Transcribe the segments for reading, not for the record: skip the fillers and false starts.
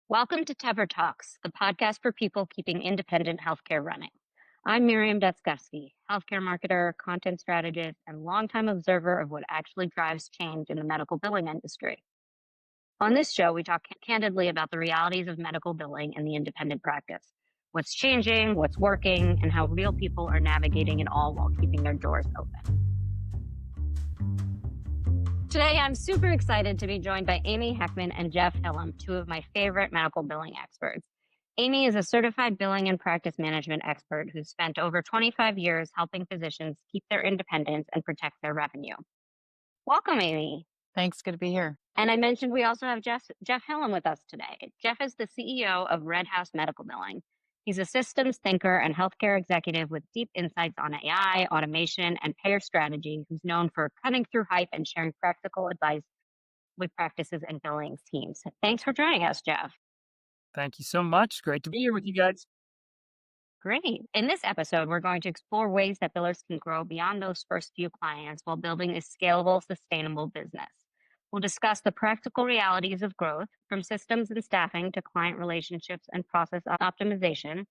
Welcome to Tebra Talks, the podcast for people keeping independent healthcare running. I'm Miriam Datskovsky, healthcare marketer, content strategist, and longtime observer of what actually drives change in the medical billing industry. On this show, we talk candidly about the realities of medical billing and the independent practice, what's changing, what's working, and how real people are navigating it all while keeping their doors open. Today, I'm super excited to be joined by Amy Heckman and Jeff Hellmann, two of my favorite medical billing experts. Amy is a certified billing and practice management expert who's spent over 25 years helping physicians keep their independence and protect their revenue. Welcome, Amy. Thanks. Good to be here. And I mentioned we also have Jeff Hellmann with us today. Jeff is the CEO of Red House Medical Billing. He's a systems thinker and healthcare executive with deep insights on AI, automation, and payer strategy, who's known for cutting through hype and sharing practical advice with practices and billings teams. Thanks for joining us, Jeff. Thank you so much. Great to be here with you guys. Great. In this episode, we're going to explore ways that billers can grow beyond those first few clients while building a scalable, sustainable business. We'll discuss the practical realities of growth, from systems and staffing to client relationships and process optimization,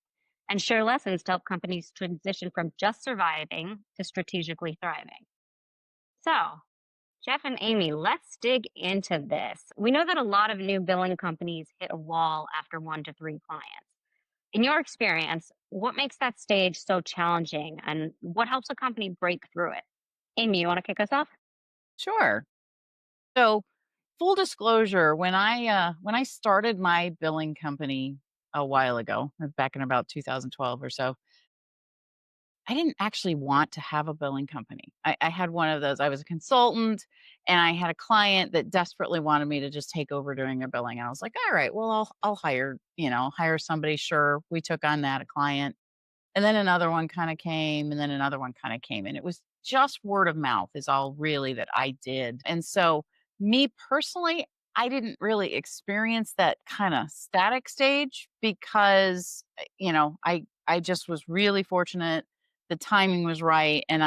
and share lessons to help companies transition from just surviving to strategically thriving. So, Jeff and Amy, let's dig into this. We know that a lot of new billing companies hit a wall after 1 to 3 clients. In your experience, what makes that stage so challenging and what helps a company break through it? Amy, you want to kick us off? Sure. So, full disclosure, when I started my billing company a while ago, back in about 2012 or so, I didn't actually want to have a billing company. I had one of those. I was a consultant, and I had a client that desperately wanted me to just take over doing their billing. And I was like, all right, well, I'll hire somebody. Sure, we took on that a client. And then another one kind of came, and then another one kind of came. And it was just word of mouth is all really that I did. And so, me personally, I didn't really experience that kind of static stage because, I just was really fortunate. The timing was right. And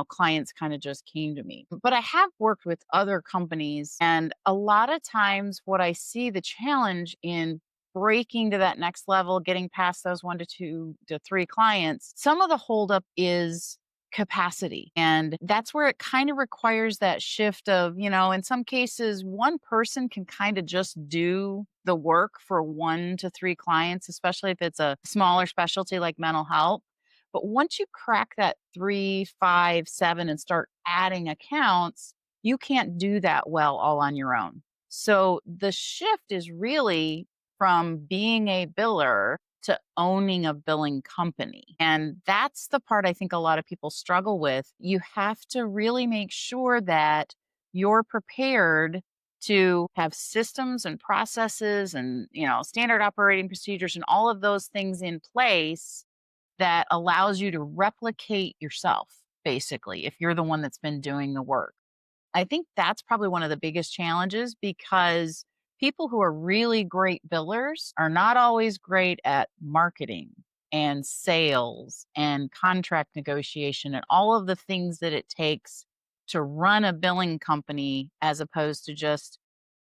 clients kind of just came to me. But I have worked with other companies. And a lot of times, what I see the challenge in breaking to that next level, getting past those 1 to 2 to 3 clients, some of the holdup is capacity. And that's where it kind of requires that shift of, in some cases, one person can kind of just do the work for 1 to 3 clients, especially if it's a smaller specialty like mental health. But once you crack that 3, 5, 7 and start adding accounts, you can't do that well all on your own. So the shift is really from being a biller to owning a billing company. And that's the part I think a lot of people struggle with. You have to really make sure that you're prepared to have systems and processes and, standard operating procedures and all of those things in place that allows you to replicate yourself, basically, if you're the one that's been doing the work. I think that's probably one of the biggest challenges because people who are really great billers are not always great at marketing and sales and contract negotiation and all of the things that it takes to run a billing company as opposed to just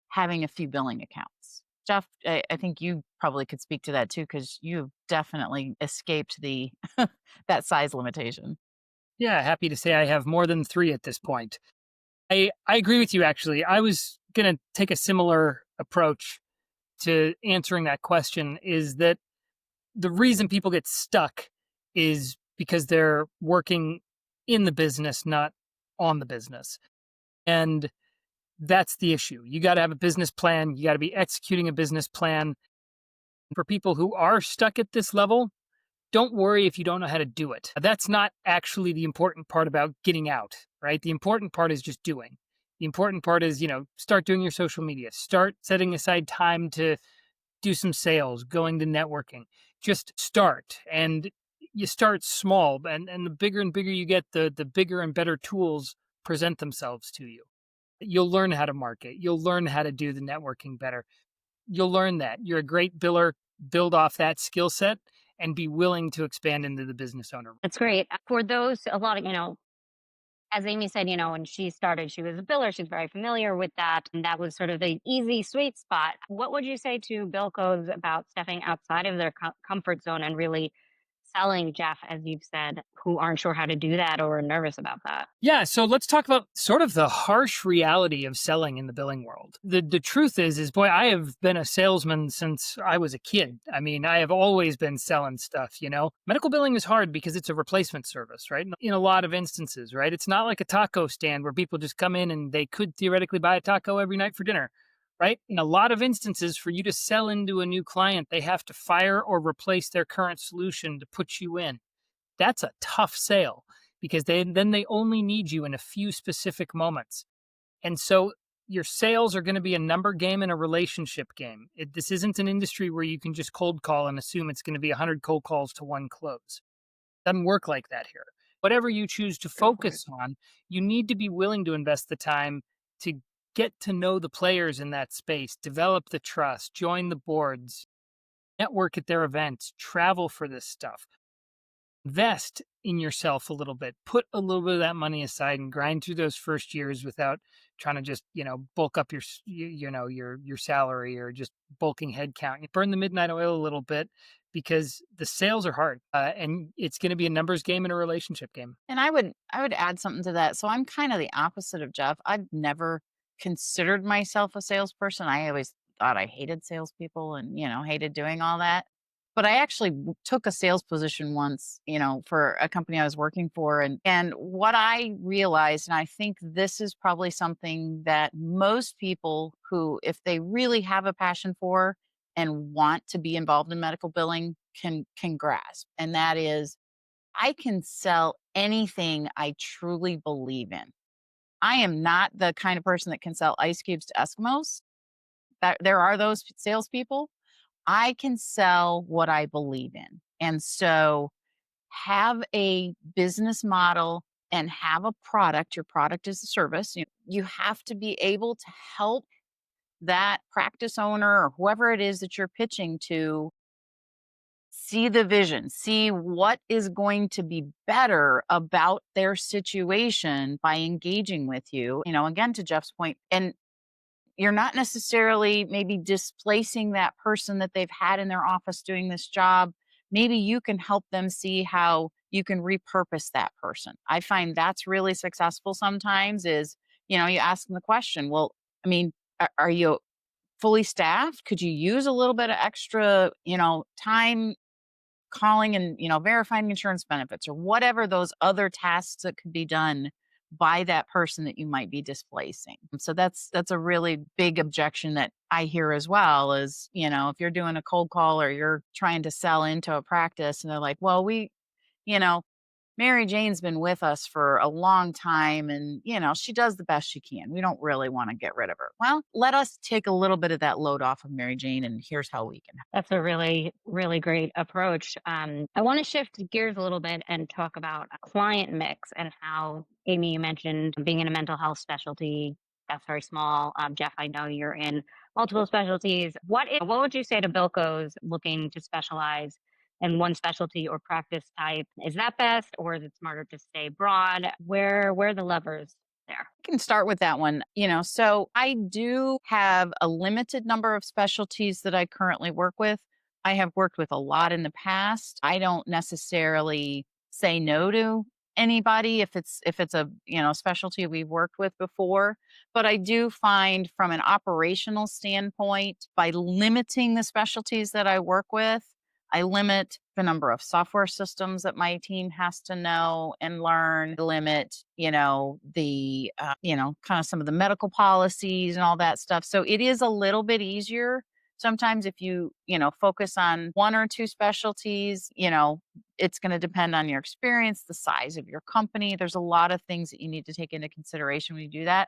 having a few billing accounts. Jeff, I think you probably could speak to that too, because you've definitely escaped the that size limitation. Yeah, happy to say I have more than 3 at this point. I agree with you, actually. I was going to take a similar approach to answering that question, is that the reason people get stuck is because they're working in the business, not on the business. And that's the issue. You got to have a business plan. You got to be executing a business plan. For people who are stuck at this level, don't worry if you don't know how to do it. That's not actually the important part about getting out, right? The important part is just doing. The important part is, start doing your social media, start setting aside time to do some sales, going to networking. Just start. And you start small, and the bigger and bigger you get, the bigger and better tools present themselves to you. You'll learn how to market. You'll learn how to do the networking better. You'll learn that. You're a great biller. Build off that skill set and be willing to expand into the business owner. That's great. For those, a lot of, as Amy said, when she started, she was a biller. She's very familiar with that. And that was sort of the easy, sweet spot. What would you say to Bilkos about stepping outside of their comfort zone and really selling, Jeff, as you've said, who aren't sure how to do that or are nervous about that? Yeah, so let's talk about sort of the harsh reality of selling in the billing world. The truth is boy, I have been a salesman since I was a kid. I mean, I have always been selling stuff. Medical billing is hard because it's a replacement service, right? In a lot of instances, right? It's not like a taco stand where people just come in and they could theoretically buy a taco every night for dinner. Right? In a lot of instances, for you to sell into a new client, they have to fire or replace their current solution to put you in. That's a tough sale because they only need you in a few specific moments. And so your sales are going to be a number game and a relationship game. This isn't an industry where you can just cold call and assume it's going to be 100 cold calls to one close. It doesn't work like that here. Whatever you choose to focus on, you need to be willing to invest the time to get to know the players in that space, develop the trust, join the boards, network at their events, travel for this stuff. Invest in yourself a little bit. Put a little bit of that money aside and grind through those first years without trying to just, bulk up your salary or just bulking headcount. You burn the midnight oil a little bit because the sales are hard, and it's going to be a numbers game and a relationship game. And I would add something to that. So I'm kind of the opposite of Jeff. I've never considered myself a salesperson. I always thought I hated salespeople and, hated doing all that. But I actually took a sales position once, for a company I was working for. And what I realized, and I think this is probably something that most people who, if they really have a passion for and want to be involved in medical billing, can grasp. And that is, I can sell anything I truly believe in. I am not the kind of person that can sell ice cubes to Eskimos. There are those salespeople. I can sell what I believe in. And so have a business model and have a product. Your product is a service. You have to be able to help that practice owner or whoever it is that you're pitching to see the vision, see what is going to be better about their situation by engaging with you. Again, to Jeff's point, and you're not necessarily maybe displacing that person that they've had in their office doing this job. Maybe you can help them see how you can repurpose that person. I find that's really successful sometimes is, you ask them the question, well, I mean, are you fully staffed? Could you use a little bit of extra, time calling and, verifying insurance benefits or whatever those other tasks that could be done by that person that you might be displacing. So that's a really big objection that I hear as well is, if you're doing a cold call or you're trying to sell into a practice and they're like, well, you know, Mary Jane's been with us for a long time and, she does the best she can. We don't really want to get rid of her. Well, let us take a little bit of that load off of Mary Jane and here's how we can. That's a really, really great approach. I want to shift gears a little bit and talk about a client mix and how, Amy, you mentioned being in a mental health specialty. That's very small. Jeff, I know you're in multiple specialties. What would you say to Bilkos looking to specialize in one specialty or practice type? Is that best, or is it smarter to stay broad? Where are the levers there? I can start with that one. So I do have a limited number of specialties that I currently work with. I have worked with a lot in the past. I don't necessarily say no to anybody if it's a specialty we've worked with before, but I do find from an operational standpoint, by limiting the specialties that I work with, I limit the number of software systems that my team has to know and learn, limit, the, kind of some of the medical policies and all that stuff. So it is a little bit easier. Sometimes if you, focus on one or two specialties, it's going to depend on your experience, the size of your company. There's a lot of things that you need to take into consideration when you do that.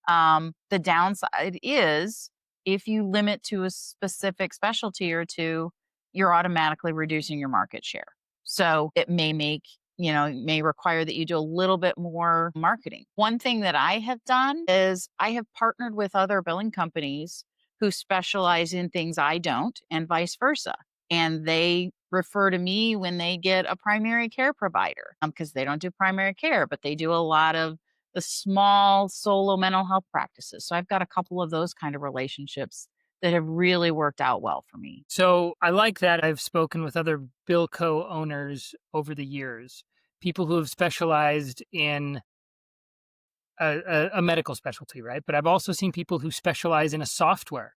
The downside is if you limit to a specific specialty or two, you're automatically reducing your market share. So it may may require that you do a little bit more marketing. One thing that I have done is I have partnered with other billing companies who specialize in things I don't and vice versa. And they refer to me when they get a primary care provider because they don't do primary care, but they do a lot of the small solo mental health practices. So I've got a couple of those kind of relationships that have really worked out well for me. So I like that. I've spoken with other Bilco owners over the years, people who have specialized in a medical specialty, right? But I've also seen people who specialize in a software,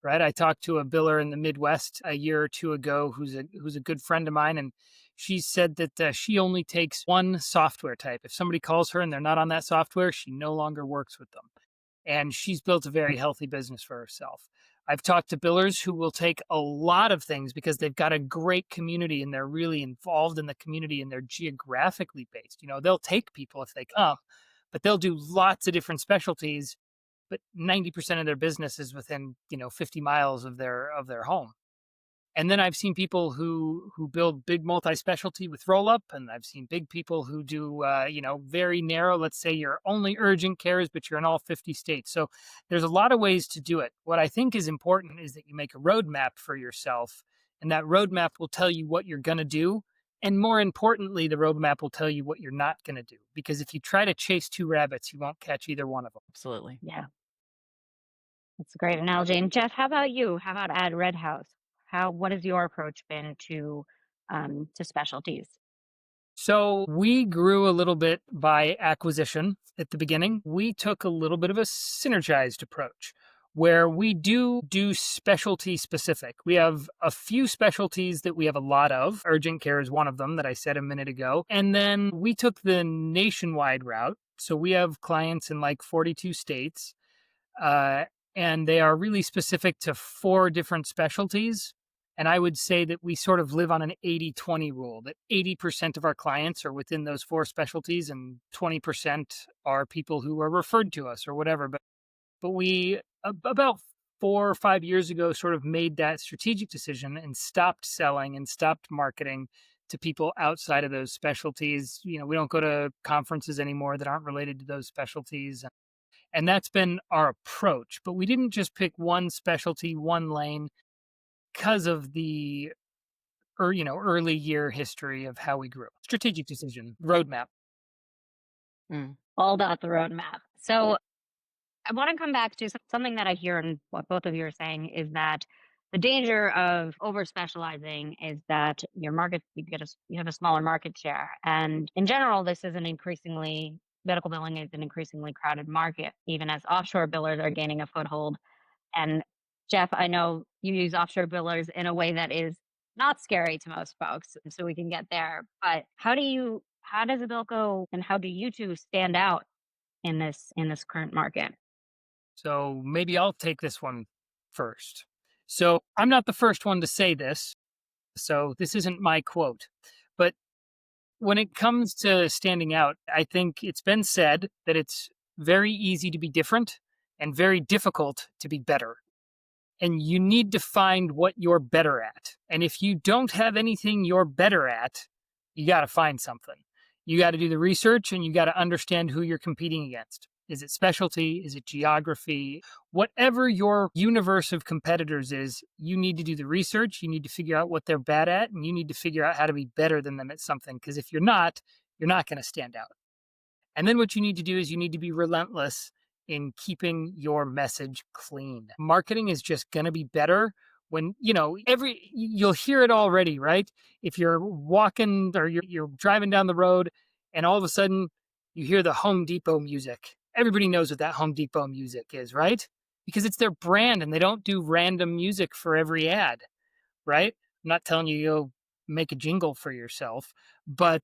right? I talked to a biller in the Midwest a year or two ago who's a good friend of mine, and she said that she only takes one software type. If somebody calls her and they're not on that software, she no longer works with them. And she's built a very healthy business for herself. I've talked to billers who will take a lot of things because they've got a great community and they're really involved in the community and they're geographically based. They'll take people if they come, but they'll do lots of different specialties, but 90% of their business is within 50 miles of their home. And then I've seen people who build big multi-specialty with roll up, and I've seen big people who do very narrow. Let's say you're only urgent cares, but you're in all 50 states. So there's a lot of ways to do it. What I think is important is that you make a roadmap for yourself, and that roadmap will tell you what you're going to do. And more importantly, the roadmap will tell you what you're not going to do. Because if you try to chase two rabbits, you won't catch either one of them. Absolutely. Yeah, that's a great analogy. And Jeff, how about you? How about at Red House? What has your approach been to specialties? So we grew a little bit by acquisition at the beginning. We took a little bit of a synergized approach where we do specialty specific. We have a few specialties that we have a lot of. Urgent care is one of them that I said a minute ago. And then we took the nationwide route. So we have clients in like 42 states. Uh, and they are really specific to four different specialties. And I would say that we sort of live on an 80-20 rule, that 80% of our clients are within those four specialties and 20% are people who are referred to us or whatever. But we, about 4 or 5 years ago, sort of made that strategic decision and stopped selling and stopped marketing to people outside of those specialties. We don't go to conferences anymore that aren't related to those specialties. And that's been our approach. But we didn't just pick one specialty, one lane, because of the early year history of how we grew. Strategic decision, roadmap. All about the roadmap. So I want to come back to something that I hear in what both of you are saying is that the danger of over specializing is that you have a smaller market share. And in general, this is medical billing is an increasingly crowded market, even as offshore billers are gaining a foothold. And Jeff, I know you use offshore billers in a way that is not scary to most folks, so we can get there. But how does a bill go, and how do you two stand out in this current market? So maybe I'll take this one first. So I'm not the first one to say this, so this isn't my quote. But when it comes to standing out, I think it's been said that it's very easy to be different and very difficult to be better. And you need to find what you're better at. And if you don't have anything you're better at, you got to find something. You got to do the research and you got to understand who you're competing against. Is it specialty? Is it geography? Whatever your universe of competitors is, you need to do the research. You need to figure out what they're bad at, and you need to figure out how to be better than them at something. Because if you're not going to stand out. And then what you need to do is you need to be relentless in keeping your message clean. Marketing is just going to be better when, you'll hear it already, right? If you're walking or you're driving down the road and all of a sudden you hear the Home Depot music. Everybody knows what that Home Depot music is, right? Because it's their brand and they don't do random music for every ad, right? I'm not telling you you'll make a jingle for yourself, but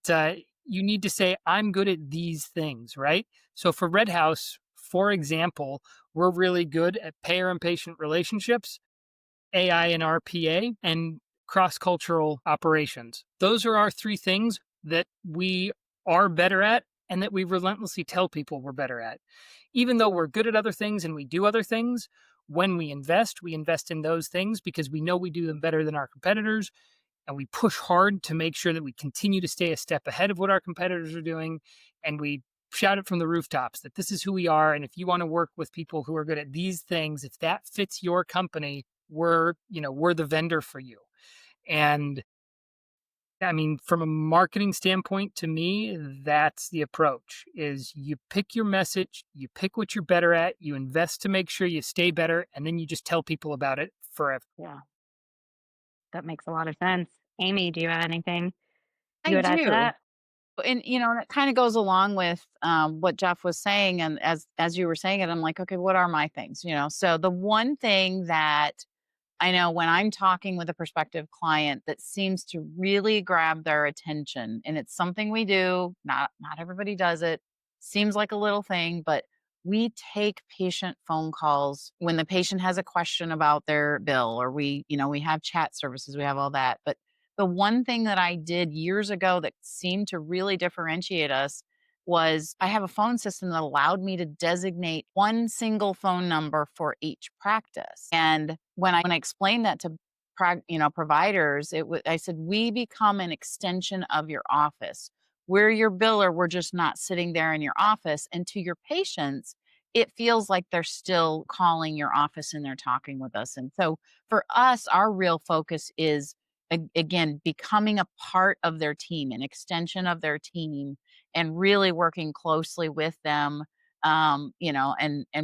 you need to say, I'm good at these things, right? So for Red House, for example, we're really good at payer and patient relationships, AI and RPA, and cross-cultural operations. Those are our three things that we are better at and that we relentlessly tell people we're better at. Even though we're good at other things and we do other things, when we invest in those things because we know we do them better than our competitors. And we push hard to make sure that we continue to stay a step ahead of what our competitors are doing. And we shout it from the rooftops that this is who we are. And if you want to work with people who are good at these things, if that fits your company, we're the vendor for you. And I mean, from a marketing standpoint, to me, that's the approach is you pick your message, you pick what you're better at, you invest to make sure you stay better, and then you just tell people about it forever. Yeah, that makes a lot of sense. Amy, do you have anything you I would add to do. that? And that kind of goes along with what Jeff was saying. And as you were saying it, I'm like, okay, what are my things? So the one thing that I know when I'm talking with a prospective client that seems to really grab their attention, and it's something we do, not everybody does it. Seems like a little thing, but we take patient phone calls when the patient has a question about their bill, or we have chat services, we have all that. But the one thing that I did years ago that seemed to really differentiate us was I have a phone system that allowed me to designate one single phone number for each practice. And when I explained that to providers, I said, we become an extension of your office. We're your biller. We're just not sitting there in your office. And to your patients, it feels like they're still calling your office and they're talking with us. And so for us, our real focus is again becoming a part of their team, an extension of their team, and really working closely with them. And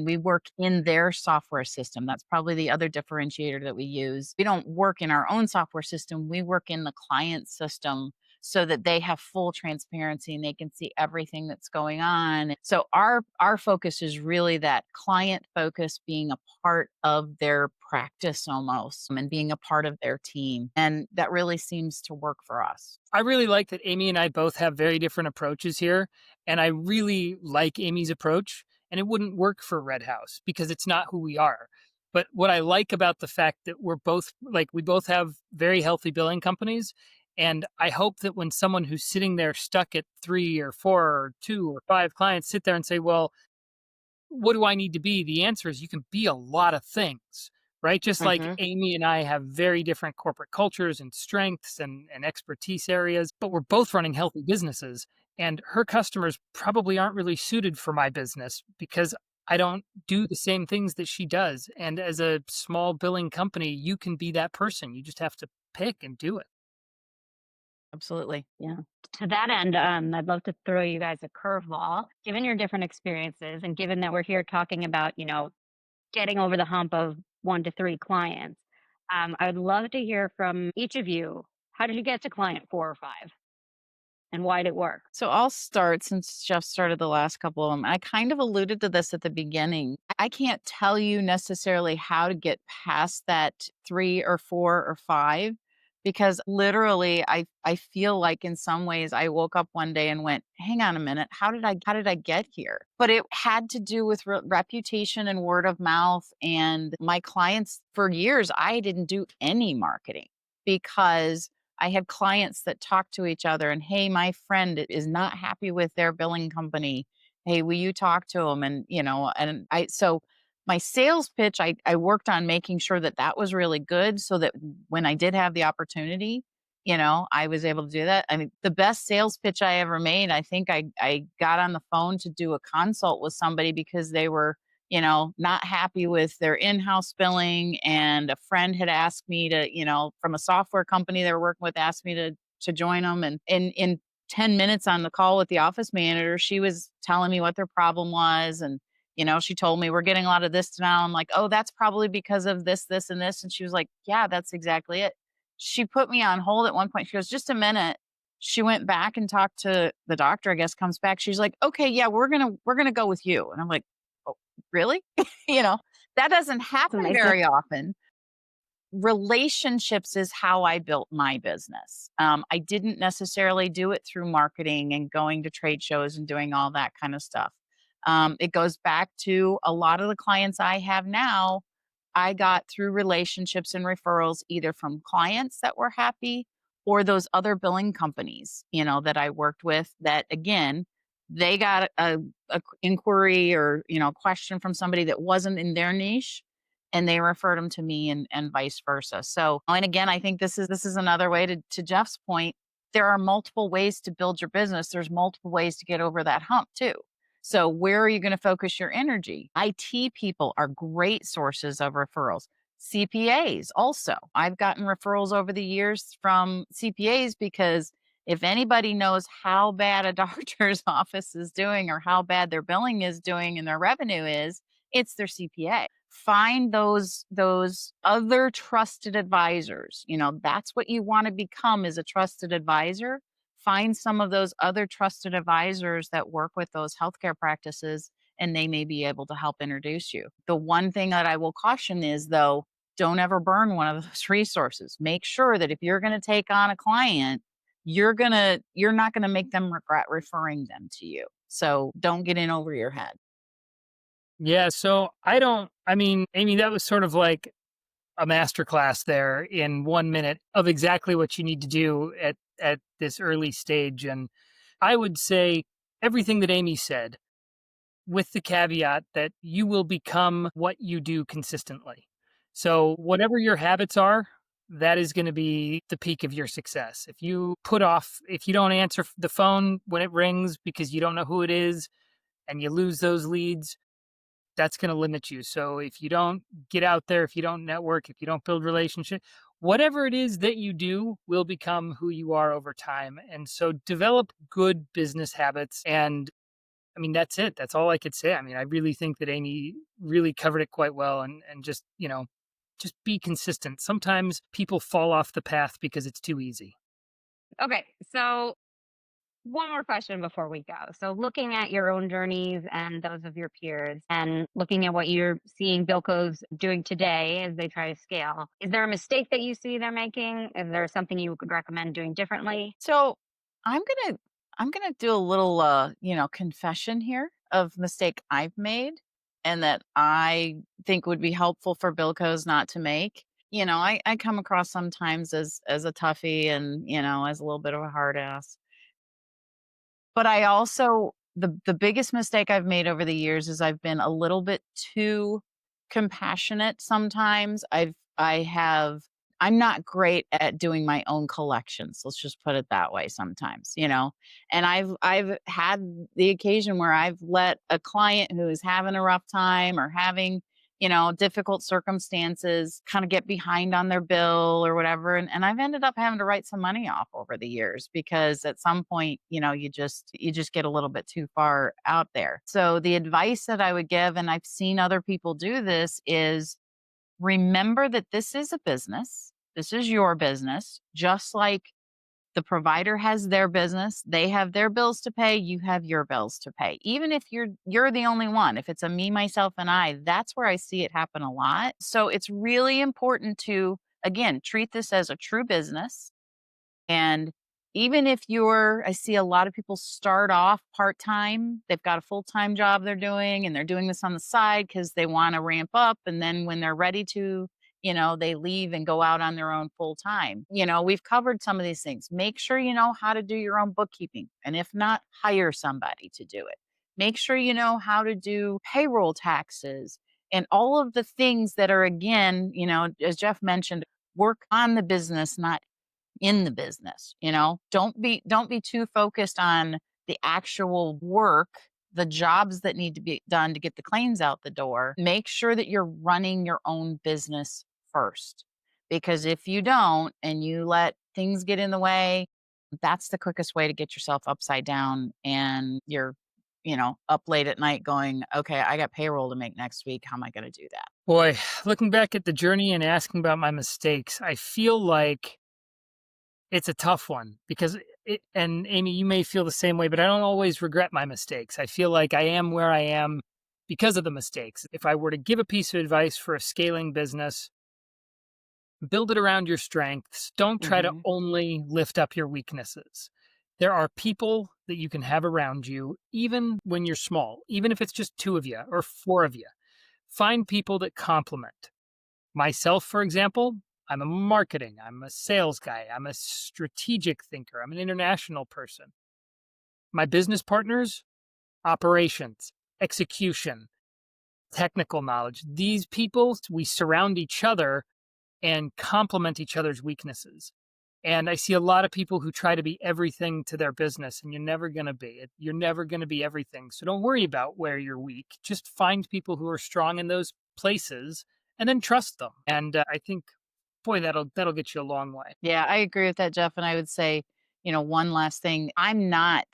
we work in their software system. That's probably the other differentiator that we use. We don't work in our own software system. We work in the client system so that they have full transparency and they can see everything that's going on. So our focus is really that client focus, being a part of their practice almost, and being a part of their team. And that really seems to work for us. I really like that Amy and I both have very different approaches here. And I really like Amy's approach. And it wouldn't work for Red House because it's not who we are. But what I like about the fact that we're both like, we both have very healthy billing companies. And I hope that when someone who's sitting there stuck at 3 or 4 or 2 or 5 clients sit there and say, well, what do I need to be? The answer is you can be a lot of things, right? Just like Hmm. Amy and I have very different corporate cultures and strengths and expertise areas, but we're both running healthy businesses. And her customers probably aren't really suited for my business because I don't do the same things that she does. And as a small billing company, you can be that person. You just have to pick and do it. Absolutely. Yeah. To that end, I'd love to throw you guys a curveball. Given your different experiences, and given that we're here talking about, getting over the hump of 1 to 3 clients, I would love to hear from each of you. How did you get to client 4 or 5, and why did it work? So I'll start since Jeff started the last couple of them. I kind of alluded to this at the beginning. I can't tell you necessarily how to get past that 3 or 4 or 5 because literally I feel like in some ways I woke up one day and went, "Hang on a minute, how did I get here?" But it had to do with reputation and word of mouth, and my clients for years I didn't do any marketing because I had clients that talk to each other and, hey, my friend is not happy with their billing company. Hey, will you talk to them? So my sales pitch, I worked on making sure that that was really good so that when I did have the opportunity, I was able to do that. I mean, the best sales pitch I ever made, I think I got on the phone to do a consult with somebody because they were not happy with their in-house billing. And a friend had asked me to, from a software company they were working with, asked me to join them. And in 10 minutes on the call with the office manager, she was telling me what their problem was. And, she told me we're getting a lot of this now. I'm like, oh, that's probably because of this, this, and this. And she was like, yeah, that's exactly it. She put me on hold at one point. She goes, just a minute. She went back and talked to the doctor, I guess, comes back. She's like, okay, yeah, we're gonna go with you. And I'm like, oh, really? You know, that doesn't It's happen amazing. very often. Relationships is how I built my business. I didn't necessarily do it through marketing and going to trade shows and doing all that kind of stuff. It goes back to a lot of the clients I have now. I got through relationships and referrals either from clients that were happy or those other billing companies, that I worked with that again, they got a inquiry or, question from somebody that wasn't in their niche and they referred them to me and vice versa. So, and again, I think this is another way to Jeff's point. There are multiple ways to build your business. There's multiple ways to get over that hump too. So where are you going to focus your energy? IT people are great sources of referrals. CPAs also. I've gotten referrals over the years from CPAs because if anybody knows how bad a doctor's office is doing or how bad their billing is doing and their revenue is, it's their CPA. Find those other trusted advisors. That's what you want to become, is a trusted advisor. Find some of those other trusted advisors that work with those healthcare practices, and they may be able to help introduce you. The one thing that I will caution is, though, don't ever burn one of those resources. Make sure that if you're going to take on a client, you're not going to make them regret referring them to you. So don't get in over your head. Yeah. So Amy, that was sort of like a masterclass there in 1 minute of exactly what you need to do at this early stage. And I would say everything that Amy said, with the caveat that you will become what you do consistently. So whatever your habits are, that is going to be the peak of your success. If you don't answer the phone when it rings because you don't know who it is and you lose those leads, that's going to limit you. So if you don't get out there, if you don't network, if you don't build relationship, whatever it is that you do will become who you are over time. And so develop good business habits. And that's it. That's all I could say. I really think that Amy really covered it quite well, and just be consistent. Sometimes people fall off the path because it's too easy. Okay, so one more question before we go. So, looking at your own journeys and those of your peers, and looking at what you're seeing Bilco's doing today as they try to scale, is there a mistake that you see they're making? Is there something you could recommend doing differently? So I'm gonna do a little confession here of mistake I've made and that I think would be helpful for Bilcos not to make. I come across sometimes as a toughie and as a little bit of a hard ass. But I also the biggest mistake I've made over the years is I've been a little bit too compassionate sometimes. I'm not great at doing my own collections. Let's just put it that way sometimes. And I've had the occasion where I've let a client who is having a rough time or having difficult circumstances kind of get behind on their bill or whatever. And I've ended up having to write some money off over the years because at some point, you just get a little bit too far out there. So the advice that I would give, and I've seen other people do this, is remember that this is a business. This is your business, just like the provider has their business, they have their bills to pay, you have your bills to pay. Even if you're the only one, if it's a me, myself, and I, that's where I see it happen a lot. So it's really important to, again, treat this as a true business. And even if I see a lot of people start off part-time, they've got a full-time job they're doing, and they're doing this on the side because they want to ramp up. And then when they're ready to, they leave and go out on their own full-time. We've covered some of these things. Make sure you know how to do your own bookkeeping. And if not, hire somebody to do it. Make sure you know how to do payroll taxes and all of the things that are, again, as Jeff mentioned, work on the business, not in the business. Don't be too focused on the actual work, the jobs that need to be done to get the claims out the door. Make sure that you're running your own business first, because if you don't and you let things get in the way, that's the quickest way to get yourself upside down, and you're up late at night going, okay, I got payroll to make next week, how am I going to do that? Boy, looking back at the journey and asking about my mistakes, I feel like it's a tough one because and Amy, you may feel the same way, but I don't always regret my mistakes. I feel like I am where I am because of the mistakes. If I were to give a piece of advice for a scaling business, build it around your strengths. Don't try to only lift up your weaknesses. There are people that you can have around you, even when you're small, even if it's just 2 of you or 4 of you. Find people that complement. Myself, for example, I'm a marketing, I'm a sales guy, I'm a strategic thinker, I'm an international person. My business partners, operations, execution, technical knowledge. These people, we surround each other and complement each other's weaknesses. And I see a lot of people who try to be everything to their business, and you're never going to be it. You're never going to be everything. So don't worry about where you're weak. Just find people who are strong in those places and then trust them. And I think, boy, that'll get you a long way. Yeah, I agree with that, Jeff. And I would say, one last thing. I'm not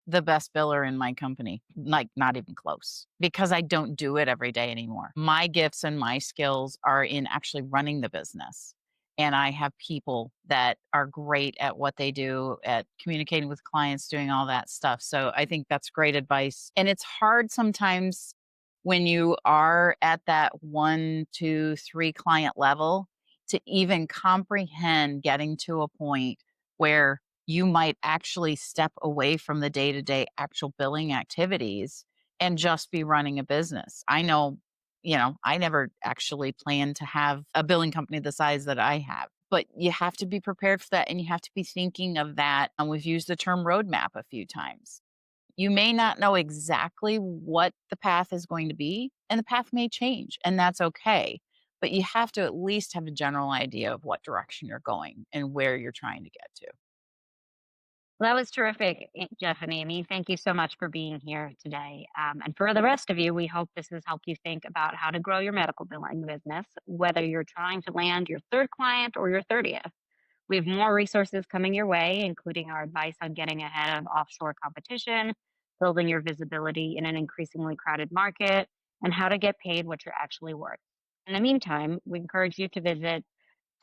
the best biller in my company, like not even close, because I don't do it every day anymore. My gifts and my skills are in actually running the business. And I have people that are great at what they do, at communicating with clients, doing all that stuff. So I think that's great advice. And it's hard sometimes when you are at that 1, 2, 3 client level to even comprehend getting to a point where you might actually step away from the day-to-day actual billing activities and just be running a business. I know, I never actually planned to have a billing company the size that I have, but you have to be prepared for that, and you have to be thinking of that. And we've used the term roadmap a few times. You may not know exactly what the path is going to be, and the path may change, and that's okay. But you have to at least have a general idea of what direction you're going and where you're trying to get to. Well, that was terrific, Jeff and Amy. Thank you so much for being here today. And for the rest of you, we hope this has helped you think about how to grow your medical billing business, whether you're trying to land your third client or your 30th. We have more resources coming your way, including our advice on getting ahead of offshore competition, building your visibility in an increasingly crowded market, and how to get paid what you're actually worth. In the meantime, we encourage you to visit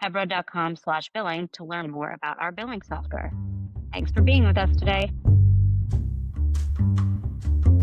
tebra.com/billing to learn more about our billing software. Thanks for being with us today.